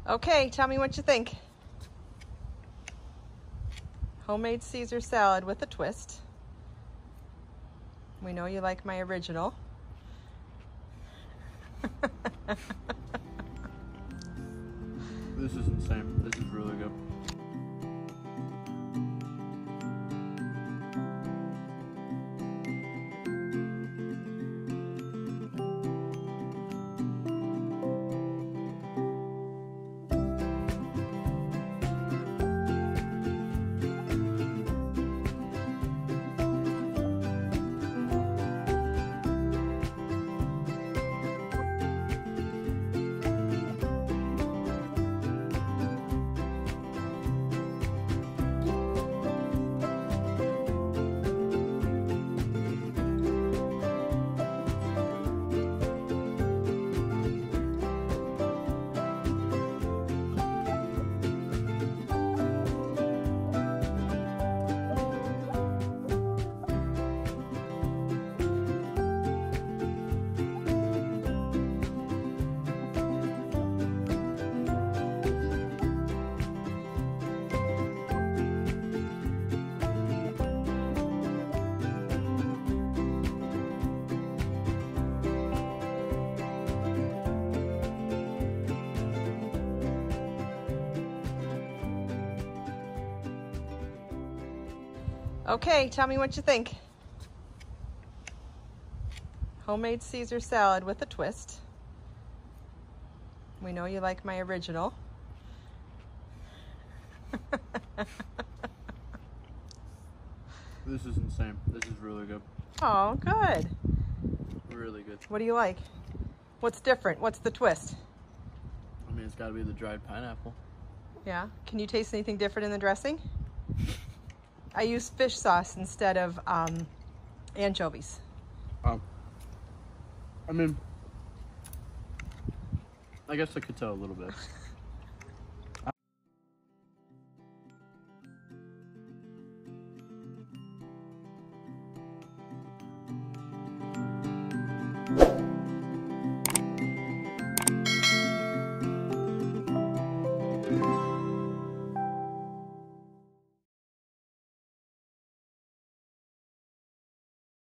Okay, tell me what you think. Homemade Caesar salad with a twist. We know you like my original. This is insane. This is really good. Okay, tell me what you think. Homemade Caesar salad with a twist. We know you like my original. This is insane. This is really good. Oh, good. Really good. What do you like? What's different? What's the twist? I mean, it's got to be the dried pineapple. Yeah. Can you taste anything different in the dressing? I use fish sauce instead of anchovies. I mean, I guess I could tell a little bit.